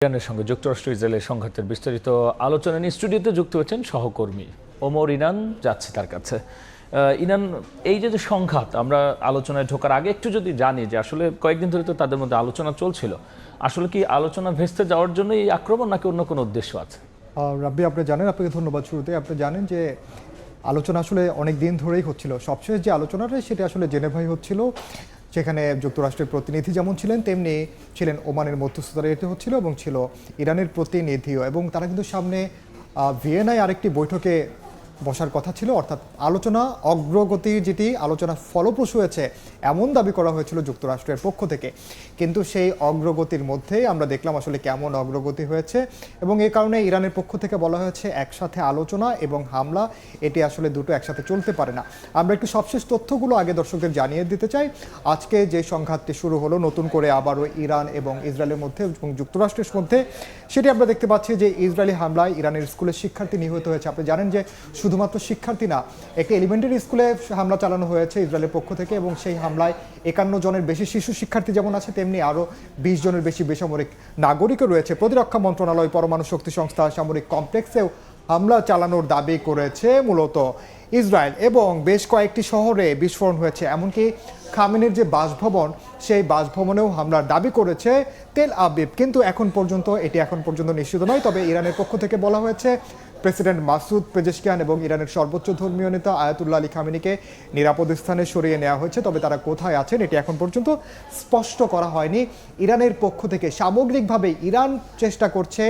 ইরানের সঙ্গে যুক্তরাষ্ট্র ইসরায়েলের সংঘাতের বিস্তারিত আলোচনা নিয়ে স্টুডিওতে যুক্ত হচ্ছেন সহকর্মী ওমর ইনান। যাচ্ছে তার কাছে। ইনান, এই যে সংঘাত, আমরা আলোচনায় ঢোকার আগে একটু যদি জানি যে আসলে কয়েকদিন ধরে তো তাদের মধ্যে আলোচনা চলছিল, আসলে কি আলোচনা ভেস্তে যাওয়ার জন্য এই আক্রমণ নাকি অন্য কোনো উদ্দেশ্য আছে? রাব্বি, আপনি জানেন, আপনাকে ধন্যবাদ। শুরুতে আপনি জানেন যে আলোচনা আসলে অনেক দিন ধরেই হচ্ছিল। সবশেষ যে আলোচনাটা সেটা আসলে জেনেভাই হচ্ছিল, সেখানে যুক্তরাষ্ট্রের প্রতিনিধি যেমন ছিলেন তেমনি ছিলেন ওমানের মধ্যস্থতারীতে হচ্ছিল এবং ছিল ইরানের প্রতিনিধিও, এবং তারা কিন্তু সামনে ভিয়েনায় আরেকটি বৈঠকে বসার কথা ছিল। অর্থাৎ আলোচনা অগ্রগতির যেটি আলোচনা ফলপ্রসূ হয়েছে এমন দাবি করা হয়েছিল যুক্তরাষ্ট্রের পক্ষ থেকে, কিন্তু সেই অগ্রগতির মধ্যেই আমরা দেখলাম আসলে কেমন অগ্রগতি হয়েছে, এবং এই কারণে ইরানের পক্ষ থেকে বলা হয়েছে একসাথে আলোচনা এবং হামলা এটি আসলে দুটো একসাথে চলতে পারে না। আমরা একটু সবশেষ তথ্যগুলো আগে দর্শকদের জানিয়ে দিতে চাই। আজকে যে সংঘাতটি শুরু হলো নতুন করে আবারও ইরান এবং ইসরায়েলের মধ্যে এবং যুক্তরাষ্ট্রের মধ্যে, সেটি আমরা দেখতে পাচ্ছি যে ইসরায়েলি হামলায় ইরানের স্কুলের শিক্ষার্থী নিহত হয়েছে। আপনি জানেন যে শুধুমাত্র শিক্ষার্থী না, একটি এলিমেন্টারি স্কুলে হামলা চালানো হয়েছে ইসরায়েলের পক্ষ থেকে, এবং সেই হামলায় 51 জনের বেশি শিশু শিক্ষার্থী যেমন আছে তেমনি আরও 20 জনের বেশি বেসামরিক নাগরিকও রয়েছে। প্রতিরক্ষা মন্ত্রণালয় পরমাণু শক্তি সংস্থা সামরিক কমপ্লেক্সেও হামলা চালানোর দাবি করেছে মূলত ইসরায়েল, এবং বেশ কয়েকটি শহরে বিস্ফোরণ হয়েছে। এমনকি খামেনির যে বাসভবন, সেই বাসভবনেও হামলার দাবি করেছে তেল আবিব, কিন্তু এখন পর্যন্ত নিশ্চিত নয়। তবে ইরানের পক্ষ থেকে বলা হয়েছে প্রেসিডেন্ট মাসুদ পেজেশকিয়ান এবং ইরানের সর্বোচ্চ ধর্মীয় নেতা আয়াতুল্লাহ আলী খামেনিকে নিরাপদ স্থানে সরিয়ে নেওয়া হয়েছে। তবে তারা কোথায় আছেন এটি এখন পর্যন্ত স্পষ্ট করা হয়নি। ইরানের পক্ষ থেকে সামগ্রিকভাবে ইরান চেষ্টা করছে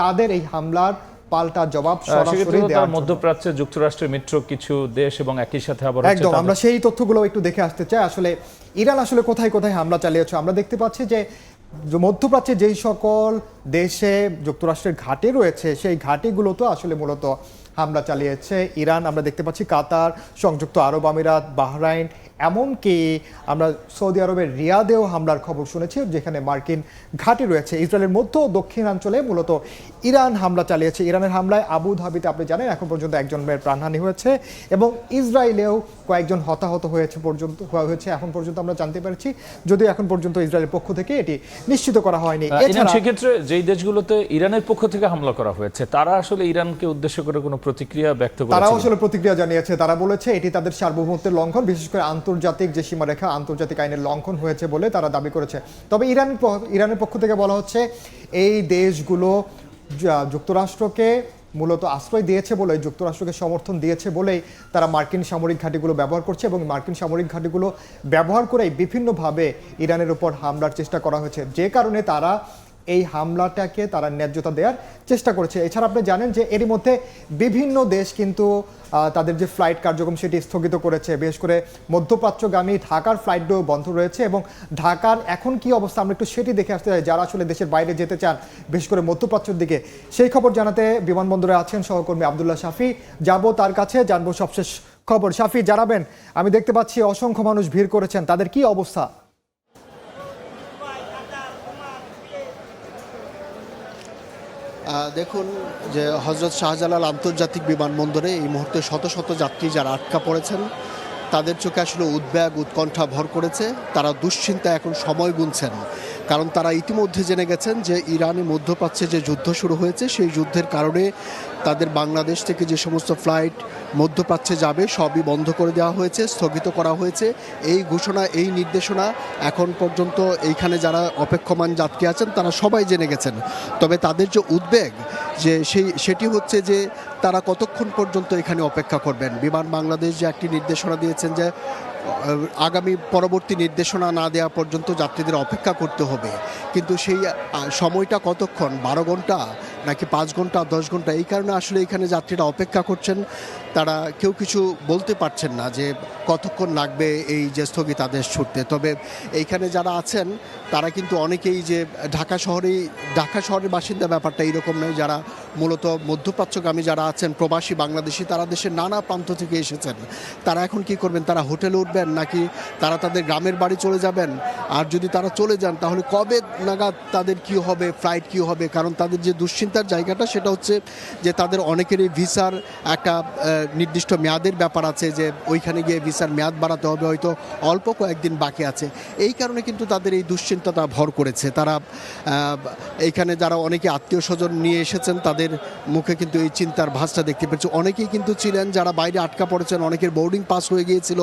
তাদের এই হামলার পাল্টা জবাব সরাসরি দেওয়ার। মধ্যপ্রাচ্যে যুক্তরাষ্ট্রের মিত্র কিছু দেশ এবং একই সাথে আবার একদম আমরা সেই তথ্যগুলো একটু দেখে আসতে চাই। আসলে ইরান আসলে কোথায় কোথায় হামলা চালিয়েছে আমরা দেখতে পাচ্ছি যে মধ্যপ্রাচ্যে যেই সকল দেশে যুক্তরাষ্ট্রের ঘাঁটি রয়েছে সেই ঘাঁটিগুলোতে আসলে মূলত হামলা চালিয়েছে ইরান। আমরা দেখতে পাচ্ছি কাতার, সংযুক্ত আরব আমিরাত, বাহরাইন, এমনকি আমরা সৌদি আরবের রিয়াদেও হামলার খবর শুনেছি, যেখানে মার্কিন ঘাঁটি রয়েছে। ইসরায়েলের মধ্য ও দক্ষিণাঞ্চলে মূলত ইরান হামলা চালিয়েছে। ইরানের হামলায় আবু ধাবিতে আপনি জানেন এখন পর্যন্ত একজনের প্রাণহানি হয়েছে, এবং ইসরায়েলেও কয়েকজন হতাহত হয়েছে এখন পর্যন্ত আমরা জানতে পেরেছি, যদিও এখন পর্যন্ত ইসরায়েলের পক্ষ থেকে এটি নিশ্চিত করা হয়নি। সেক্ষেত্রে যেই দেশগুলোতে ইরানের পক্ষ থেকে হামলা করা হয়েছে তারা আসলে ইরানকে উদ্দেশ্য করে কোনো প্রতিক্রিয়া ব্যক্ত করেছে? তারাও আসলে প্রতিক্রিয়া জানিয়েছে। তারা বলেছে এটি তাদের সার্বভৌমত্বের লঙ্ঘন, বিশেষ করে আন্তর্জাতিক যে সীমারেখা, আন্তর্জাতিক আইনের লঙ্ঘন হয়েছে বলে তারা দাবি করেছে। তবে ইরানের পক্ষ থেকে বলা হচ্ছে এই দেশগুলো যুক্তরাষ্ট্রকে মূলত আশ্রয় দিয়েছে বলে, যুক্তরাষ্ট্রকে সমর্থন দিয়েছে বলেই তারা মার্কিন সামরিক ঘাঁটিগুলো ব্যবহার করছে, এবং মার্কিন সামরিক ঘাঁটিগুলো ব্যবহার করেই বিভিন্নভাবে ইরানের উপর হামলার চেষ্টা করা হয়েছে, যে কারণে তারা এই হামলাটাকে তারা ন্যায্যতা দেওয়ার চেষ্টা করেছে। এছাড়া আপনি জানেন যে এরই মধ্যে বিভিন্ন দেশ কিন্তু তাদের যে ফ্লাইট কার্যক্রম সেটি স্থগিত করেছে। বিশেষ করে মধ্যপ্রাচ্যগামী ঢাকার ফ্লাইটগুলো বন্ধ রয়েছে, এবং ঢাকার এখন কি অবস্থা আমরা একটু সেটি দেখে আসতে চাই। যারা আসলে দেশের বাইরে যেতে চান, বিশেষ করে মধ্যপ্রাচ্যের দিকে, সেই খবর জানাতে বিমানবন্দরে আছেন সহকর্মী আবদুল্লাহ শাফি। যাব তার কাছে, জানবো সবশেষ খবর। শাফি, জানাবেন, আমি দেখতে পাচ্ছি অসংখ্য মানুষ ভিড় করেছেন, তাদের কি অবস্থা? দেখুন যে হজরত শাহজালাল আন্তর্জাতিক বিমানবন্দরে এই মুহূর্তে শত শত যাত্রী যারা আটকা পড়েছেন, তাদের চোখে আসলে উদ্বেগ উৎকণ্ঠা ভর করেছে। তারা দুশ্চিন্তায় এখন সময় গুনছেন, কারণ তারা ইতিমধ্যে জেনে গেছেন যে ইরানে মধ্যপ্রাচ্যে যে যুদ্ধ শুরু হয়েছে সেই যুদ্ধের কারণে তাদের বাংলাদেশ থেকে যে সমস্ত ফ্লাইট মধ্যপ্রাচ্যে যাবে সবই বন্ধ করে দেওয়া হয়েছে, স্থগিত করা হয়েছে। এই ঘোষণা, এই নির্দেশনা এখন পর্যন্ত এইখানে যারা অপেক্ষমান যাত্রী আছেন তারা সবাই জেনে গেছেন। তবে তাদের যে উদ্বেগ সেটি হচ্ছে যে তারা কতক্ষণ পর্যন্ত এখানে অপেক্ষা করবেন। বিমান বাংলাদেশ যে একটি নির্দেশনা দিয়েছেন যে আগামী পরবর্তী নির্দেশনা না দেওয়া পর্যন্ত যাত্রীদের অপেক্ষা করতে হবে, কিন্তু সেই সময়টা কতক্ষণ, 12 ঘন্টা নাকি 5 ঘন্টা, 10 ঘন্টা, এই কারণে আসলে এখানে যাত্রীরা অপেক্ষা করছেন। তারা কেউ কিছু বলতে পারছেন না যে কতক্ষণ লাগবে এই যে স্থগিতাদেশ ছুটতে। তবে এইখানে যারা আছেন তারা কিন্তু অনেকেই যে ঢাকা শহরের বাসিন্দা, ব্যাপারটা এইরকম নয়। যারা মূলত মধ্যপ্রাচ্যগামী যারা আছেন, প্রবাসী বাংলাদেশি, তারা দেশের নানা প্রান্ত থেকে এসেছেন। তারা এখন কি করবেন? তারা হোটেলে উঠবেন নাকি তারা তাদের গ্রামের বাড়ি চলে যাবেন? আর যদি তারা চলে যান তাহলে কবে নাগাদ তাদের কি হবে, ফ্লাইট কি হবে? কারণ তাদের যে দুশ্চিন্তা দুশ্চিন্তার জায়গাটা সেটা হচ্ছে যে তাদের অনেকেরই ভিসার একটা নির্দিষ্ট মেয়াদের ব্যাপার আছে, যে ওইখানে গিয়ে ভিসার মেয়াদ বাড়াতে হবে, হয়তো অল্প কয়েকদিন বাকি আছে। এই কারণে কিন্তু তাদের এই দুশ্চিন্তাটা ভর করেছে। তারা এইখানে যারা অনেকে আত্মীয় স্বজন নিয়ে এসেছেন তাদের মুখে কিন্তু এই চিন্তার ভাঁজটা দেখতে পেয়েছে। অনেকেই কিন্তু ছিলেন যারা বাইরে আটকা পড়েছেন, অনেকের বোর্ডিং পাস হয়ে গিয়েছিল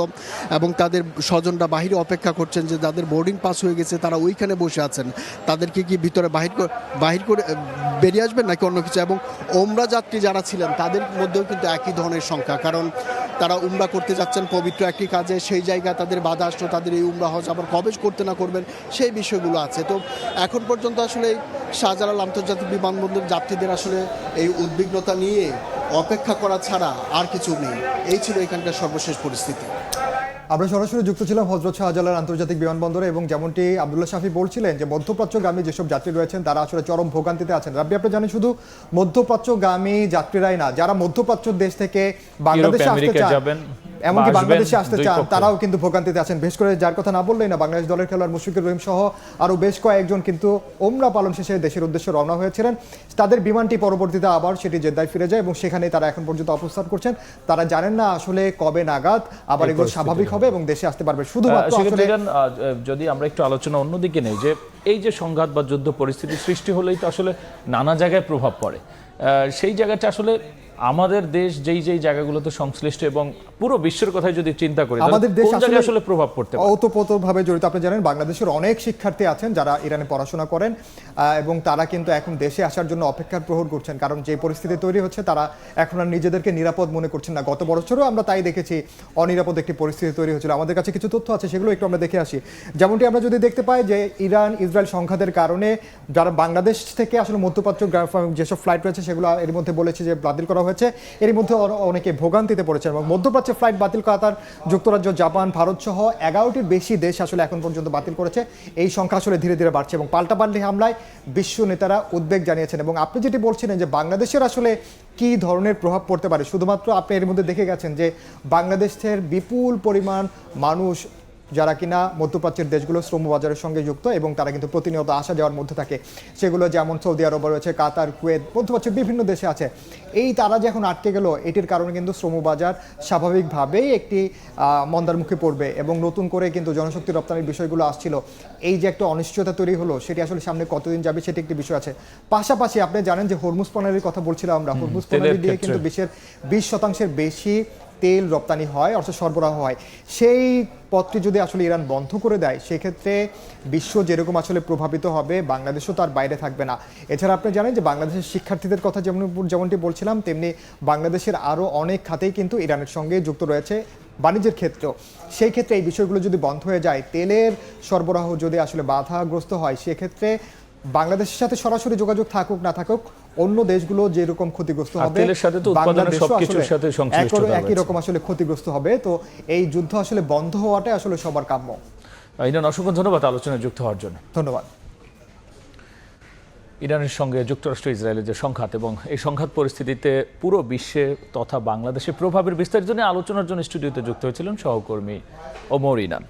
এবং তাদের স্বজনরা বাহিরে অপেক্ষা করছেন, যে যাদের বোর্ডিং পাস হয়ে গেছে তারা ওইখানে বসে আছেন। তাদেরকে কি ভিতরে বাহির করে বেরিয়ে আসবেন নাকি অন্য কিছু? এবং ওমরা যাত্রী যারা ছিলেন তাদের মধ্যেও কিন্তু একই ধরনের সংখ্যা, কারণ তারা উমরা করতে যাচ্ছেন পবিত্র একটি কাজে, সেই জায়গায় তাদের বাধা আসলো, তাদের এই উমরা হজ আবার কবে করতে না করবেন সেই বিষয়গুলো আছে। তো এখন পর্যন্ত আসলে শাহজালাল আন্তর্জাতিক বিমানবন্দর যাত্রীদের আসলে এই উদ্বিগ্নতা নিয়ে অপেক্ষা করা ছাড়া আর কিছু নেই। এই ছিল এখানকার সর্বশেষ পরিস্থিতি। আমরা সরাসরি যুক্ত ছিলাম হযরত শাহজালাল আন্তর্জাতিক বিমানবন্দরে, এবং যেমনটি আব্দুল্লাহ শাফি বলছিলেন যে মধ্যপ্রাচ্যগামী যেসব যাত্রী রয়েছেন তারা আসলে চরম ভোগান্তিতে আছেন। রাব্বি, আপনি জানেন শুধু মধ্যপ্রাচ্যগামী যাত্রীরাই না, যারা মধ্যপ্রাচ্য দেশ থেকে বাংলাদেশে আসতে চান, এমনকি বাংলাদেশে আসতে চান, তারাও কিন্তু ভোগান্তিতে আছেন। বিশেষ করে যার কথা না বললেই না, বাংলাদেশ দলের খেলোয়াড় মুশফিকুর রহিম সহ আরও বেশ কয়েকজন কিন্তু ওমরা পালন শেষে দেশের উদ্দেশ্যে রওনা হয়েছিলেন। তাদের বিমানটি পরবর্তীতে আবার সেটি জেদ্দায় ফিরে যায় এবং সেখানেই তারা এখন পর্যন্ত অবস্থান করছেন। তারা জানেন না আসলে কবে নাগাদ আবার এগুলো স্বাভাবিক হবে এবং দেশে আসতে পারবে। শুধুমাত্র যদি আমরা একটু আলোচনা অন্যদিকে নেই, যে এই যে সংঘাত বা যুদ্ধ পরিস্থিতি সৃষ্টি হলেই তো আসলে নানা জায়গায় প্রভাব পড়ে। সেই জায়গাটা আসলে আমাদের দেশ যেই জায়গাগুলোতে সংশ্লিষ্ট এবং পুরো বিশ্বের কথাই যদি চিন্তা করি, আমাদের দেশ আসলে প্রভাব পড়তে পারে ওতপ্রোতভাবে জড়িত। আপনি জানেন বাংলাদেশের অনেক শিক্ষার্থী আছেন যারা ইরানে পড়াশোনা করেন এবং তারা কিন্তু এখন দেশে আসার জন্য অপেক্ষার প্রহর করছেন, কারণ যে পরিস্থিতি তৈরি হচ্ছে তারা এখন আর নিজেদেরকে নিরাপদ মনে করছেন না। গত বছরও আমরা তাই দেখেছি, অনিরাপদ একটি পরিস্থিতি তৈরি হচ্ছিল। আমাদের কাছে কিছু তথ্য আছে, সেগুলো একটু আমরা দেখে আসি। যেমনটি আমরা যদি দেখতে পাই যে ইরান ইসরায়েল সংঘাতের কারণে যারা বাংলাদেশ থেকে আসলে মধ্যপ্রাচ্য যেসব ফ্লাইট রয়েছে সেগুলো এর মধ্যে বলেছে যে বাতিল করা হয়েছে। এর মধ্যে অনেকে ভোগান্তিতে পড়েছে এবং মধ্যপ্রাচ্যের ফ্লাইট বাতিল কাতার, যুক্তরাজ্য, জাপান, ভারত সহ 11টির বেশি দেশ আসলে এখন পর্যন্ত বাতিল করেছে। এই সংখ্যা আসলে ধীরে ধীরে বাড়ছে এবং পাল্টাপাল্টি হামলায় বিশ্ব নেতারা উদ্বেগ জানিয়েছেন। এবং আপনি যেটি বলছিলেন যে বাংলাদেশের আসলে কি ধরনের প্রভাব পড়তে পারে, শুধুমাত্র আপনি এর মধ্যে দেখে গেছেন যে বাংলাদেশের বিপুল পরিমাণ মানুষ যারা কিনা মধ্যপ্রাচ্যের দেশগুলো শ্রমবাজারের সঙ্গে যুক্ত এবং তারা কিন্তু প্রতিনিয়ত আসা যাওয়ার মধ্যে থাকে, সেগুলো যেমন সৌদি আরব রয়েছে, কাতার, কুয়েত, মধ্যপ্রাচ্যের বিভিন্ন দেশে আছে। এই তারা যে এখন আটকে গেল, এটির কারণে কিন্তু শ্রমবাজার স্বাভাবিকভাবেই একটি মন্দার মুখে পড়বে এবং নতুন করে কিন্তু জনশক্তি রপ্তানির বিষয়গুলো আসছিল। এই যে একটা অনিশ্চয়তা তৈরি হলো, সেটি আসলে সামনে কতদিন যাবে সেটি একটি বিষয় আছে। পাশাপাশি আপনি জানেন যে হরমুজ প্রণালীর কথা বলছিলাম আমরা, হরমুজ প্রণালী দিয়ে কিন্তু বিশ্বের 20% বেশি তেল রপ্তানি হয়, অর্থাৎ সরবরাহ হয়। সেই পথটি যদি আসলে ইরান বন্ধ করে দেয়, সেক্ষেত্রে বিশ্ব যেরকম আসলে প্রভাবিত হবে, বাংলাদেশও তার বাইরে থাকবে না। এছাড়া আপনি জানেন যে বাংলাদেশের শিক্ষার্থীদের কথা যেমনটি বলছিলাম, তেমনি বাংলাদেশের আরও অনেক খাতেই কিন্তু ইরানের সঙ্গে যুক্ত রয়েছে বাণিজ্যের ক্ষেত্রেও। সেই ক্ষেত্রে এই বিষয়গুলো যদি বন্ধ হয়ে যায়, তেলের সরবরাহ যদি আসলে বাধাগ্রস্ত হয়, সেক্ষেত্রে বাংলাদেশের সাথে সরাসরি যোগাযোগ থাকুক না থাকুক, অন্য দেশগুলো যেরকম ক্ষতিগ্রস্ত হবে, একই রকম আসলে ক্ষতিগ্রস্ত হবে। তো এই যুদ্ধ আসলে বন্ধ হওয়াটাই আসলে সবার কাম্য। ইরান, অসংখ্য ধন্যবাদ আলোচনায় যুক্ত হওয়ার জন্য। ধন্যবাদ। ইরানের সঙ্গে যুক্তরাষ্ট্র ইসরায়েলের যে সংঘাত এবং এই সংঘাত পরিস্থিতিতে পুরো বিশ্বে তথা বাংলাদেশে প্রভাবের বিস্তারিত নিয়ে আলোচনার জন্য স্টুডিওতে যুক্ত হয়েছিলেন সহকর্মী ওমর ইনান।